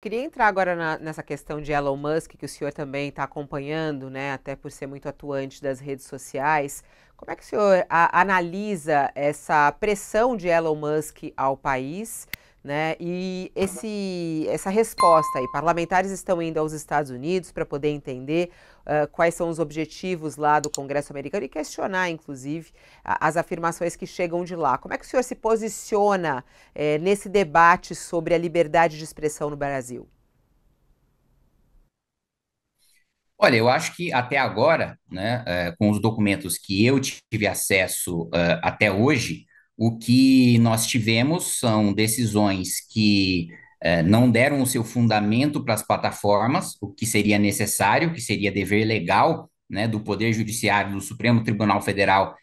Queria entrar agora nessa questão de Elon Musk, que o senhor também está acompanhando, né, até por ser muito atuante das redes sociais. Como é que o senhor analisa essa pressão de Elon Musk ao país, né, e essa resposta aí? Parlamentares estão indo aos Estados Unidos para poder entender quais são os objetivos lá do Congresso americano e questionar, inclusive, as afirmações que chegam de lá. Como é que o senhor se posiciona nesse debate sobre a liberdade de expressão no Brasil? Olha, eu acho que até agora, né, com os documentos que eu tive acesso, até hoje, o que nós tivemos são decisões que não deram o seu fundamento para as plataformas, o que seria necessário, que seria dever legal, né, do Poder Judiciário do Supremo Tribunal Federal,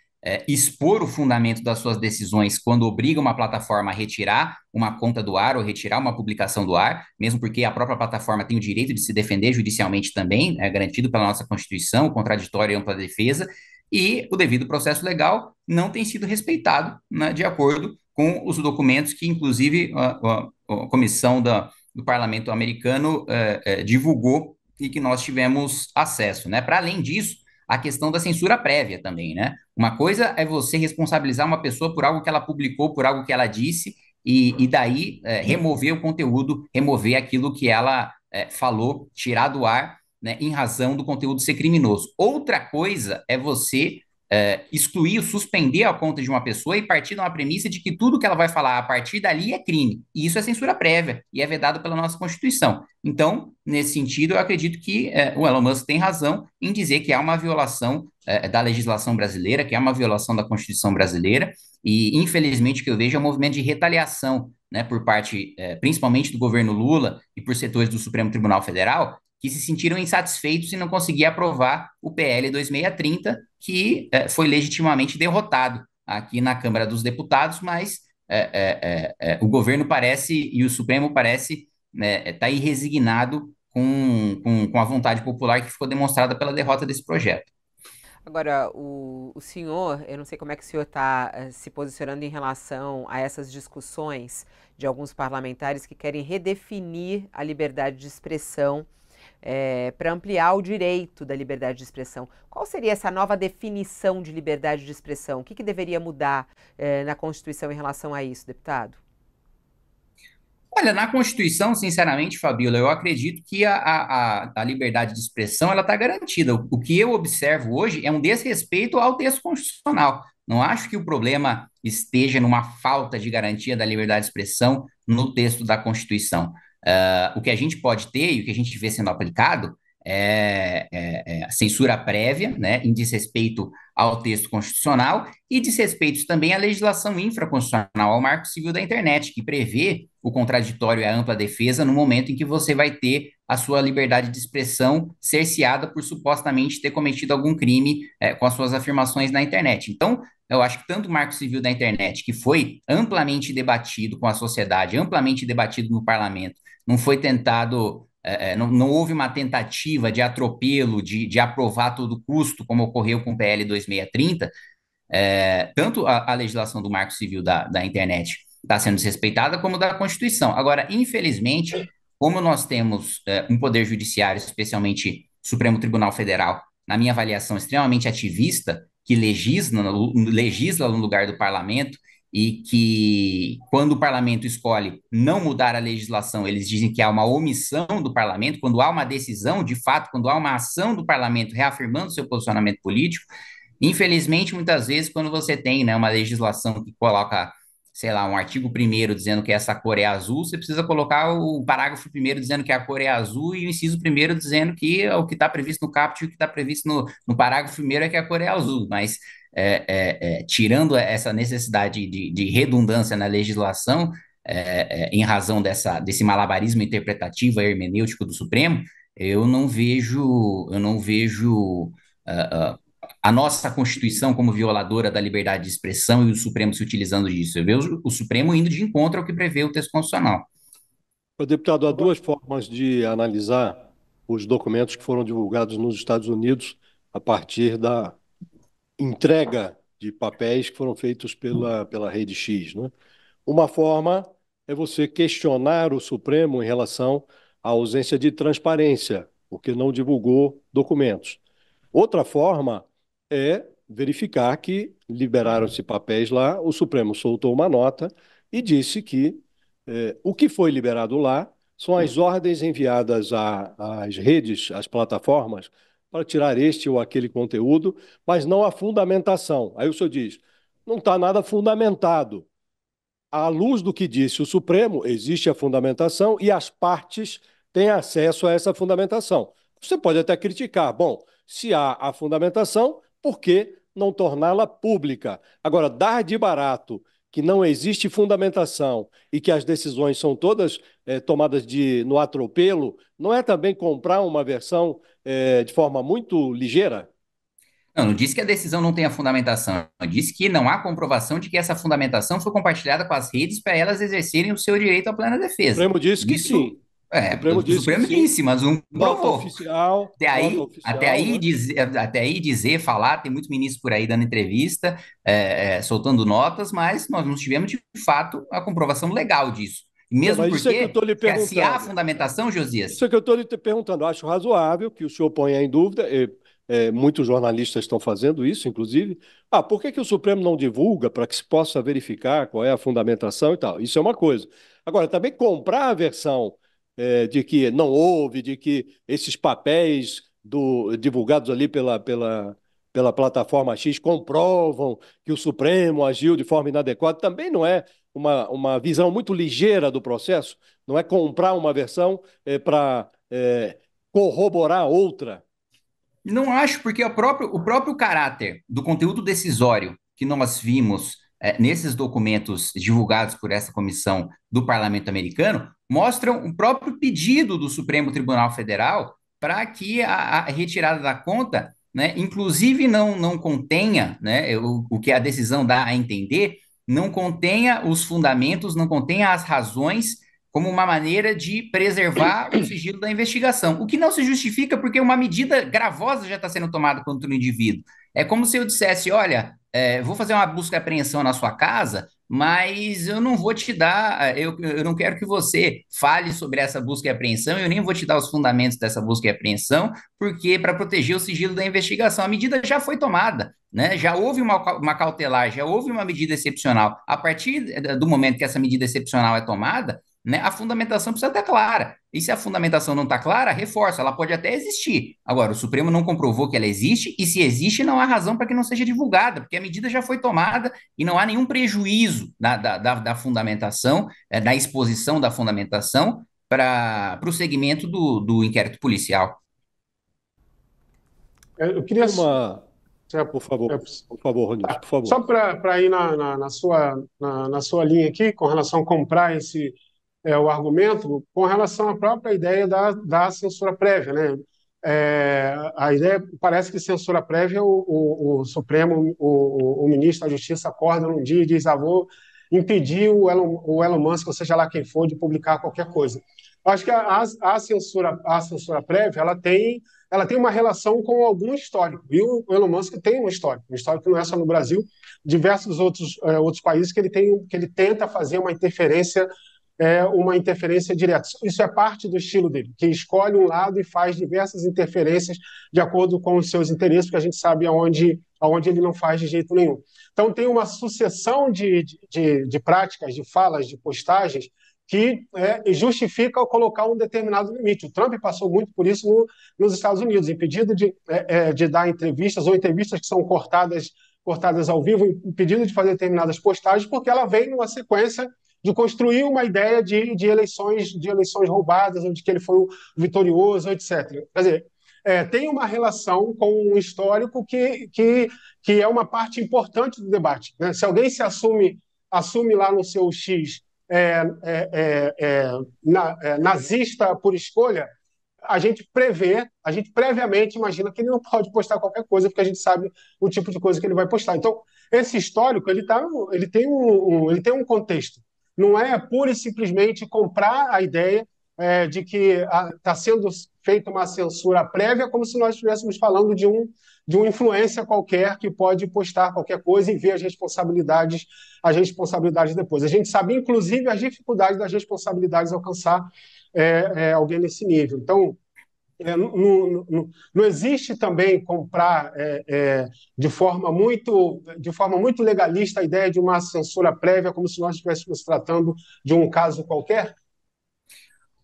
expor o fundamento das suas decisões quando obriga uma plataforma a retirar uma conta do ar ou retirar uma publicação do ar, mesmo porque a própria plataforma tem o direito de se defender judicialmente também, é garantido pela nossa Constituição, contraditória e ampla defesa, e o devido processo legal não tem sido respeitado, né, de acordo com os documentos que, inclusive, a comissão do Parlamento americano divulgou e que nós tivemos acesso, né? Para além disso, a questão da censura prévia também, né? Uma coisa é você responsabilizar uma pessoa por algo que ela publicou, por algo que ela disse, e daí remover o conteúdo, remover aquilo que ela falou, tirar do ar, né, em razão do conteúdo ser criminoso. Outra coisa é você excluir ou suspender a conta de uma pessoa e partir de uma premissa de que tudo que ela vai falar a partir dali é crime. E isso é censura prévia e é vedado pela nossa Constituição. Então, nesse sentido, eu acredito que o Elon Musk tem razão em dizer que há uma violação da legislação brasileira, que há uma violação da Constituição brasileira, e infelizmente o que eu vejo é um movimento de retaliação, né, por parte principalmente do governo Lula e por setores do Supremo Tribunal Federal, que se sentiram insatisfeitos e não conseguiam aprovar o PL 2630, que foi legitimamente derrotado aqui na Câmara dos Deputados, mas o governo parece e o Supremo parece estar aí resignado com a vontade popular que ficou demonstrada pela derrota desse projeto. Agora, o senhor, eu não sei como é que o senhor está se posicionando em relação a essas discussões de alguns parlamentares que querem redefinir a liberdade de expressão para ampliar o direito da liberdade de expressão. Qual seria essa nova definição de liberdade de expressão? O que deveria mudar na Constituição em relação a isso, deputado? Olha, na Constituição, sinceramente, Fabíola, eu acredito que a liberdade de expressão ela está garantida. O que eu observo hoje é um desrespeito ao texto constitucional. Não acho que o problema esteja numa falta de garantia da liberdade de expressão no texto da Constituição. O que a gente pode ter e o que a gente vê sendo aplicado é a censura prévia, né, em desrespeito ao texto constitucional e desrespeitos também à legislação infraconstitucional, ao Marco Civil da Internet, que prevê o contraditório e a ampla defesa no momento em que você vai ter a sua liberdade de expressão cerceada por supostamente ter cometido algum crime com as suas afirmações na internet. Então, eu acho que tanto o Marco Civil da Internet, que foi amplamente debatido com a sociedade, amplamente debatido no parlamento, não foi tentado não houve uma tentativa de atropelo, de aprovar a todo custo, como ocorreu com o PL 2630, tanto a legislação do Marco Civil da internet está sendo desrespeitada, como da Constituição. Agora, infelizmente, como nós temos um poder judiciário, especialmente Supremo Tribunal Federal, na minha avaliação, extremamente ativista, que legisla no lugar do parlamento, e que, quando o parlamento escolhe não mudar a legislação, eles dizem que há uma omissão do parlamento, quando há uma decisão, de fato, quando há uma ação do parlamento reafirmando seu posicionamento político. Infelizmente, muitas vezes, quando você tem, né, uma legislação que coloca, sei lá, um artigo primeiro dizendo que essa cor é azul, você precisa colocar o parágrafo primeiro dizendo que a cor é azul e o inciso primeiro dizendo que o que está previsto no caput e o que está previsto no parágrafo primeiro é que a cor é azul. Mas, tirando essa necessidade de redundância na legislação, em razão desse malabarismo interpretativo e hermenêutico do Supremo, eu não vejo a nossa Constituição como violadora da liberdade de expressão e o Supremo se utilizando disso. Eu vejo o Supremo indo de encontro ao que prevê o texto constitucional. Ô, deputado, há duas formas de analisar os documentos que foram divulgados nos Estados Unidos a partir da entrega de papéis que foram feitos pela Rede X, né? Uma forma é você questionar o Supremo em relação a ausência de transparência, porque não divulgou documentos. Outra forma é verificar que liberaram-se papéis lá, o Supremo soltou uma nota e disse que o que foi liberado lá são as ordens enviadas às redes, às plataformas, para tirar este ou aquele conteúdo, mas não a fundamentação. Aí o senhor diz, não está nada fundamentado. À luz do que disse o Supremo, existe a fundamentação e as partes têm acesso a essa fundamentação. Você pode até criticar, bom, se há a fundamentação, por que não torná-la pública? Agora, dar de barato que não existe fundamentação e que as decisões são todas tomadas no atropelo, não é também comprar uma versão de forma muito ligeira? Não, não disse que a decisão não tenha fundamentação. Eu disse que não há comprovação de que essa fundamentação foi compartilhada com as redes para elas exercerem o seu direito à plena O defesa. Supremo disse que Isso, sim. O Supremo o disse que Supremo sim. disse, mas não Nota provou. oficial, nota oficial, né? Até aí dizer, falar, tem muito ministro por aí dando entrevista, soltando notas, mas nós não tivemos de fato a comprovação legal disso. Não, Mesmo mas isso é que eu porque, estou lhe se há perguntando. fundamentação, Josias, Isso é que eu estou lhe perguntando. Eu acho razoável que o senhor ponha em dúvida, muitos jornalistas estão fazendo isso, inclusive. Por que que o Supremo não divulga para que se possa verificar qual é a fundamentação e tal? Isso é uma coisa. Agora, também comprar a versão de que não houve, de que esses papéis divulgados ali pela plataforma X comprovam que o Supremo agiu de forma inadequada, também não é uma visão muito ligeira do processo, não é comprar uma versão para corroborar outra. não acho, porque o próprio caráter do conteúdo decisório que nós vimos nesses documentos divulgados por essa comissão do Parlamento americano mostram o próprio pedido do Supremo Tribunal Federal para que a retirada da conta, né, inclusive não contenha, né, o que a decisão dá a entender, não contenha os fundamentos, não contenha as razões como uma maneira de preservar o sigilo da investigação, o que não se justifica porque uma medida gravosa já está sendo tomada contra o indivíduo. É como se eu dissesse, olha, vou fazer uma busca e apreensão na sua casa, mas eu não vou te dar, eu não quero que você fale sobre essa busca e apreensão, eu nem vou te dar os fundamentos dessa busca e apreensão, porque para proteger o sigilo da investigação, a medida já foi tomada, né? Já houve uma cautelar, já houve uma medida excepcional. A partir do momento que essa medida excepcional é tomada, né, a fundamentação precisa estar clara. E se a fundamentação não está clara, reforça, ela pode até existir. Agora, o Supremo não comprovou que ela existe, e se existe, não há razão para que não seja divulgada, porque a medida já foi tomada e não há nenhum prejuízo da fundamentação, da exposição da fundamentação para o segmento do inquérito policial. Eu queria. Por favor, Ronilson, por favor. Só para ir na sua linha aqui, com relação a comprar o argumento, com relação à própria ideia da censura prévia, né? A ideia parece que censura prévia, o Supremo, o ministro da Justiça acorda num dia e diz: vou impedir o Elon Musk, ou seja lá quem for, de publicar qualquer coisa. Eu acho que a censura prévia ela tem uma relação com algum histórico. E o Elon Musk tem um histórico que não é só no Brasil, diversos outros países que ele tenta fazer uma interferência direta. Isso é parte do estilo dele, que escolhe um lado e faz diversas interferências de acordo com os seus interesses, porque a gente sabe aonde ele não faz de jeito nenhum. Então, tem uma sucessão de práticas, de falas, de postagens que justifica colocar um determinado limite. O Trump passou muito por isso nos Estados Unidos, impedido de dar entrevistas ou entrevistas que são cortadas ao vivo, impedido de fazer determinadas postagens, porque ela vem numa sequência de construir uma ideia de eleições roubadas, ou de que ele foi o vitorioso, etc. Quer dizer, tem uma relação com um histórico que é uma parte importante do debate, né? Se alguém se assume lá no seu X nazista por escolha, a gente previamente imagina que ele não pode postar qualquer coisa, porque a gente sabe o tipo de coisa que ele vai postar. Então, esse histórico ele tem um contexto. Não é pura e simplesmente comprar a ideia de que está sendo feita uma censura prévia, como se nós estivéssemos falando de um influencer qualquer que pode postar qualquer coisa e ver as responsabilidades depois. A gente sabe, inclusive, as dificuldades das responsabilidades alcançar alguém nesse nível. Então, não existe também comprar de forma muito legalista a ideia de uma censura prévia, como se nós estivéssemos tratando de um caso qualquer.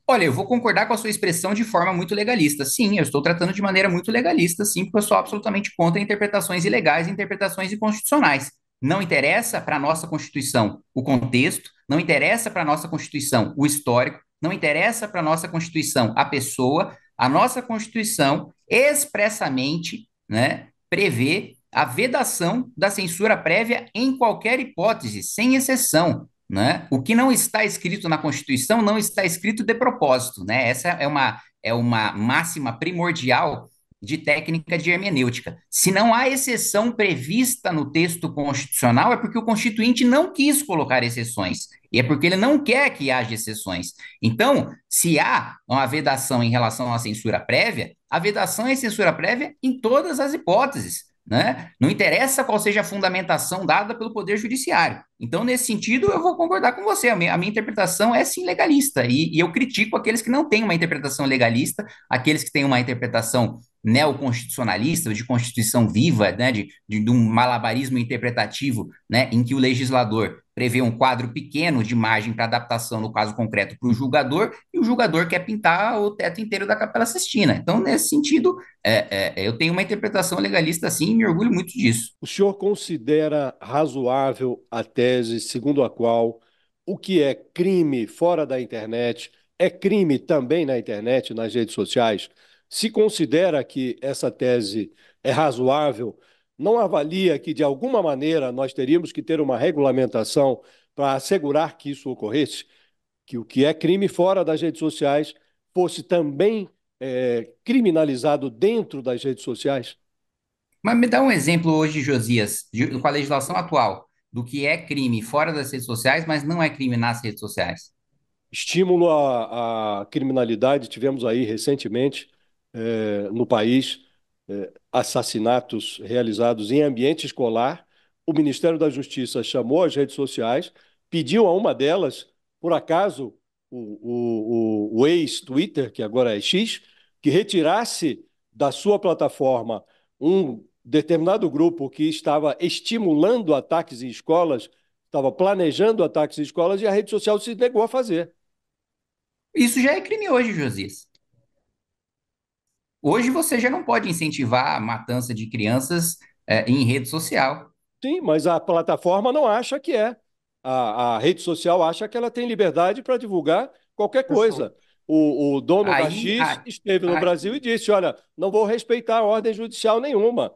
Olha, eu vou concordar com a sua expressão de forma muito legalista. Sim, eu estou tratando de maneira muito legalista, sim, porque eu sou absolutamente contra interpretações ilegais e interpretações inconstitucionais. Não interessa para a nossa Constituição o contexto, não interessa para a nossa Constituição o histórico, não interessa para a nossa Constituição a pessoa. A nossa Constituição expressamente, né, prevê a vedação da censura prévia em qualquer hipótese, sem exceção. Né? O que não está escrito na Constituição não está escrito de propósito, né? Essa é uma máxima primordial de técnica de hermenêutica. Se não há exceção prevista no texto constitucional, é porque o constituinte não quis colocar exceções, e é porque ele não quer que haja exceções. Então, se há uma vedação em relação à censura prévia, a vedação é censura prévia em todas as hipóteses. Né? Não interessa qual seja a fundamentação dada pelo Poder Judiciário. Então, nesse sentido, eu vou concordar com você. A minha interpretação é sim legalista, e eu critico aqueles que não têm uma interpretação legalista, aqueles que têm uma interpretação neoconstitucionalista, de Constituição viva, né, de um malabarismo interpretativo, né, em que o legislador prevê um quadro pequeno de margem para adaptação, no caso concreto, para o julgador, e o julgador quer pintar o teto inteiro da Capela Sistina. Então, nesse sentido, eu tenho uma interpretação legalista assim e me orgulho muito disso. O senhor considera razoável a tese segundo a qual o que é crime fora da internet é crime também na internet, nas redes sociais? Se considera que essa tese é razoável, não avalia que, de alguma maneira, nós teríamos que ter uma regulamentação para assegurar que isso ocorresse? Que o que é crime fora das redes sociais fosse também criminalizado dentro das redes sociais? Mas me dá um exemplo hoje, Josias, com a legislação atual, do que é crime fora das redes sociais, mas não é crime nas redes sociais. Estímulo à criminalidade, tivemos aí recentemente no país assassinatos realizados em ambiente escolar. O Ministério da Justiça chamou as redes sociais, pediu a uma delas, por acaso, o ex-Twitter, que agora é X, que retirasse da sua plataforma um determinado grupo que estava estimulando ataques em escolas, estava planejando ataques em escolas, e a rede social se negou a fazer. Isso já é crime hoje, Josias. Hoje você já não pode incentivar a matança de crianças em rede social. Sim, mas a plataforma não acha que é. A rede social acha que ela tem liberdade para divulgar qualquer coisa. O dono da Aí, X a- esteve no a- Brasil e disse: olha, não vou respeitar ordem judicial nenhuma.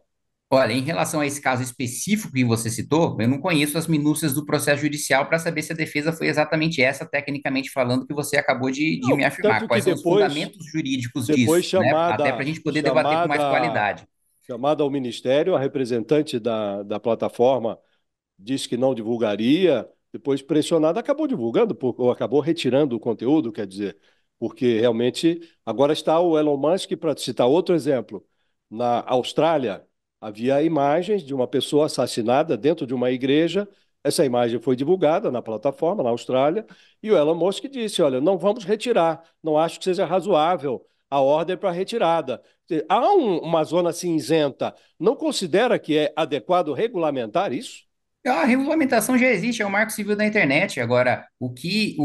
Olha, em relação a esse caso específico que você citou, eu não conheço as minúcias do processo judicial para saber se a defesa foi exatamente essa, tecnicamente falando, que você acabou de Não, me afirmar. tanto que Quais são os fundamentos jurídicos depois disso, né? Até para a gente poder debater com mais qualidade. chamada ao Ministério, a representante da plataforma disse que não divulgaria, depois pressionada, acabou divulgando, ou acabou retirando o conteúdo, quer dizer, porque realmente agora está o Elon Musk, para citar outro exemplo, na Austrália, havia imagens de uma pessoa assassinada dentro de uma igreja, essa imagem foi divulgada na plataforma, na Austrália, e o Elon Musk disse, olha, não vamos retirar, não acho que seja razoável a ordem para retirada. Há uma zona cinzenta, não considera que é adequado regulamentar isso? A regulamentação já existe, é o Marco Civil da Internet. Agora, o que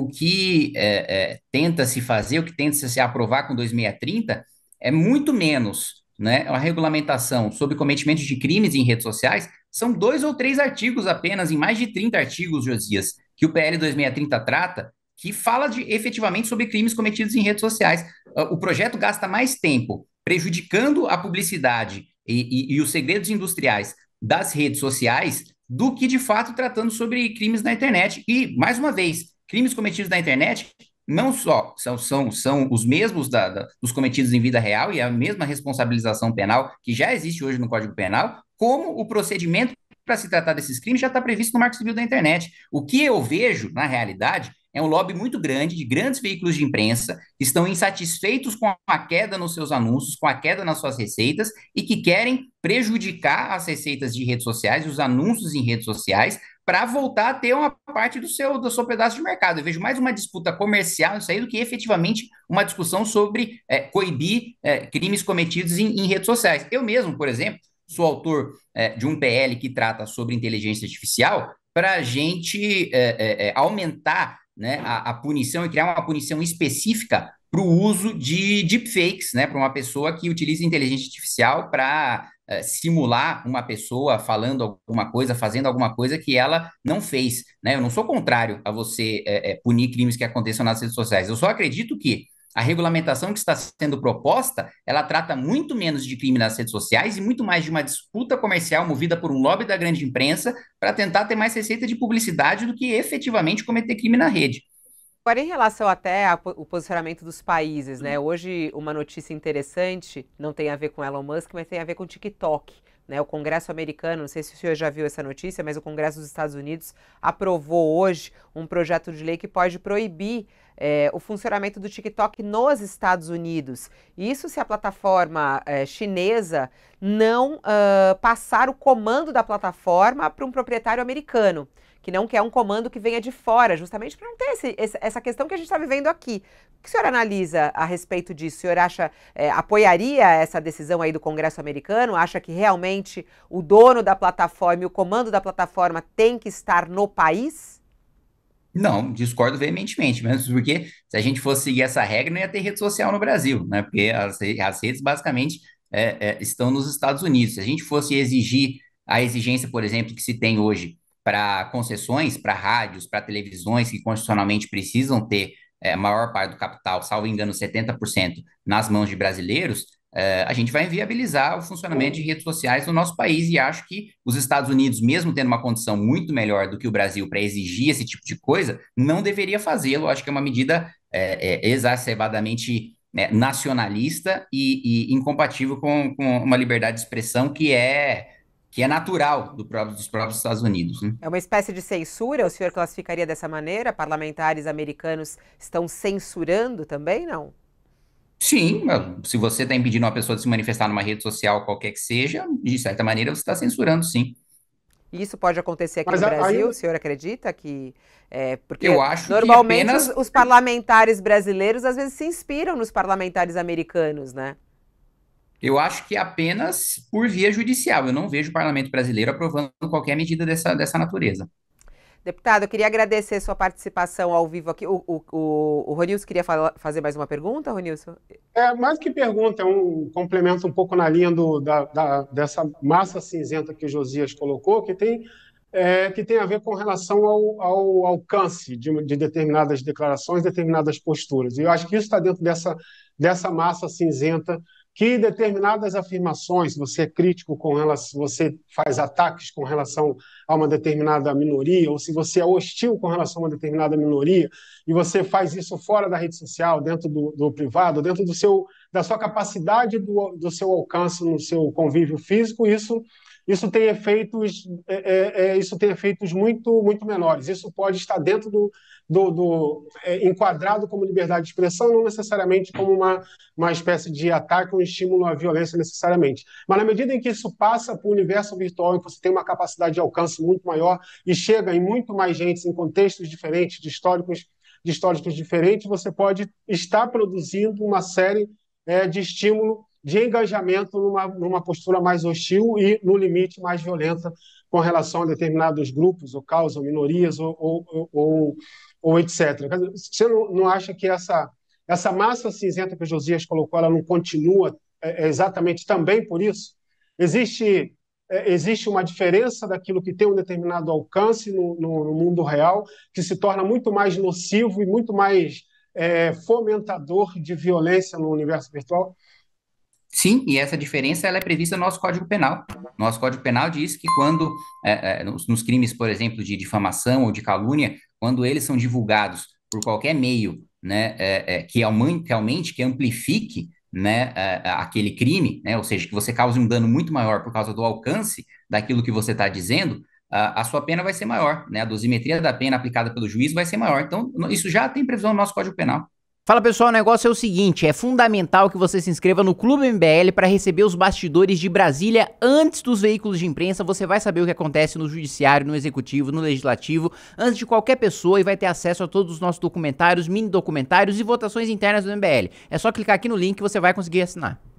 tenta se fazer, o que tenta se aprovar com 2630 é muito menos, né? A regulamentação sobre cometimento de crimes em redes sociais são 2 ou 3 artigos apenas, em mais de 30 artigos, Josias, que o PL 2630 trata, que fala efetivamente sobre crimes cometidos em redes sociais. O projeto gasta mais tempo prejudicando a publicidade e os segredos industriais das redes sociais do que de fato tratando sobre crimes na internet. E, mais uma vez, crimes cometidos na internet não só são os mesmos dos cometidos em vida real e a mesma responsabilização penal que já existe hoje no Código Penal, como o procedimento para se tratar desses crimes já está previsto no Marco Civil da Internet. O que eu vejo, na realidade, é um lobby muito grande de grandes veículos de imprensa que estão insatisfeitos com a queda nos seus anúncios, com a queda nas suas receitas e que querem prejudicar as receitas de redes sociais, os anúncios em redes sociais, para voltar a ter uma parte do seu pedaço de mercado. Eu vejo mais uma disputa comercial nisso aí do que efetivamente uma discussão sobre coibir crimes cometidos em redes sociais. Eu mesmo, por exemplo, sou autor de um PL que trata sobre inteligência artificial para a gente aumentar, né, a punição e criar uma punição específica para o uso de deepfakes, né, para uma pessoa que utiliza inteligência artificial para simular uma pessoa falando alguma coisa, fazendo alguma coisa que ela não fez, né? Eu não sou contrário a você punir crimes que aconteçam nas redes sociais. Eu só acredito que a regulamentação que está sendo proposta, ela trata muito menos de crime nas redes sociais e muito mais de uma disputa comercial movida por um lobby da grande imprensa para tentar ter mais receita de publicidade do que efetivamente cometer crime na rede. Agora, em relação até ao posicionamento dos países, né? Hoje, uma notícia interessante, não tem a ver com Elon Musk, mas tem a ver com o TikTok. Né? O Congresso americano, não sei se o senhor já viu essa notícia, mas o Congresso dos Estados Unidos aprovou hoje um projeto de lei que pode proibir o funcionamento do TikTok nos Estados Unidos. Isso se a plataforma chinesa não passar o comando da plataforma para um proprietário americano, que não quer um comando que venha de fora, justamente para não ter essa questão que a gente está vivendo aqui. O que o senhor analisa a respeito disso? O senhor apoiaria essa decisão aí do Congresso americano? Acha que realmente o dono da plataforma e o comando da plataforma tem que estar no país? Não, discordo veementemente, mesmo porque se a gente fosse seguir essa regra, não ia ter rede social no Brasil, né? Porque as redes basicamente estão nos Estados Unidos. Se a gente fosse exigir a exigência, por exemplo, que se tem hoje para concessões, para rádios, para televisões que constitucionalmente precisam ter a maior parte do capital, salvo engano, 70% nas mãos de brasileiros, a gente vai inviabilizar o funcionamento de redes sociais no nosso país e acho que os Estados Unidos, mesmo tendo uma condição muito melhor do que o Brasil para exigir esse tipo de coisa, não deveria fazê-lo. Acho que é uma medida exacerbadamente nacionalista e incompatível com uma liberdade de expressão que é natural dos próprios Estados Unidos, né? É uma espécie de censura? O senhor classificaria dessa maneira? Parlamentares americanos estão censurando também, não? Sim, se você está impedindo uma pessoa de se manifestar numa rede social, qualquer que seja, de certa maneira você está censurando, sim. E isso pode acontecer aqui Mas no aí Brasil? O senhor acredita que... porque Eu acho que normalmente apenas os parlamentares brasileiros às vezes se inspiram nos parlamentares americanos, né? Eu acho que apenas por via judicial. Eu não vejo o parlamento brasileiro aprovando qualquer medida dessa natureza. Deputado, eu queria agradecer sua participação ao vivo aqui. O Ronilson queria fazer mais uma pergunta, Ronilson? Mais que pergunta, é um complemento um pouco na linha dessa massa cinzenta que o Josias colocou, que tem a ver com relação ao alcance de determinadas declarações, determinadas posturas. E eu acho que isso está dentro dessa massa cinzenta que determinadas afirmações, se você é crítico com elas, se você faz ataques com relação a uma determinada minoria, ou se você é hostil com relação a uma determinada minoria, e você faz isso fora da rede social, dentro do privado, dentro da sua capacidade do seu alcance no seu convívio físico, isso tem efeitos muito, muito menores. Isso pode estar dentro enquadrado como liberdade de expressão, não necessariamente como uma espécie de ataque ou estímulo à violência necessariamente. Mas na medida em que isso passa para o universo virtual, em que você tem uma capacidade de alcance muito maior e chega em muito mais gente, em contextos diferentes, de históricos diferentes, você pode estar produzindo uma série de estímulo de engajamento numa postura mais hostil e, no limite, mais violenta com relação a determinados grupos, ou causas, ou minorias, ou etc. Você não acha que essa massa cinzenta que o Josias colocou, ela não continua exatamente também por isso? Existe uma diferença daquilo que tem um determinado alcance no mundo real, que se torna muito mais nocivo e muito mais fomentador de violência no universo virtual? Sim, e essa diferença ela é prevista no nosso Código Penal. Nosso Código Penal diz que quando, nos crimes, por exemplo, de difamação ou de calúnia, quando eles são divulgados por qualquer meio, né, que aumente, que amplifique, né, aquele crime, né, ou seja, que você cause um dano muito maior por causa do alcance daquilo que você está dizendo, a sua pena vai ser maior, né, a dosimetria da pena aplicada pelo juiz vai ser maior. Então, isso já tem previsão no nosso Código Penal. Fala pessoal, o negócio é o seguinte, é fundamental que você se inscreva no Clube MBL para receber os bastidores de Brasília antes dos veículos de imprensa. Você vai saber o que acontece no judiciário, no executivo, no legislativo, antes de qualquer pessoa, e vai ter acesso a todos os nossos documentários, mini documentários e votações internas do MBL. É só clicar aqui no link que você vai conseguir assinar.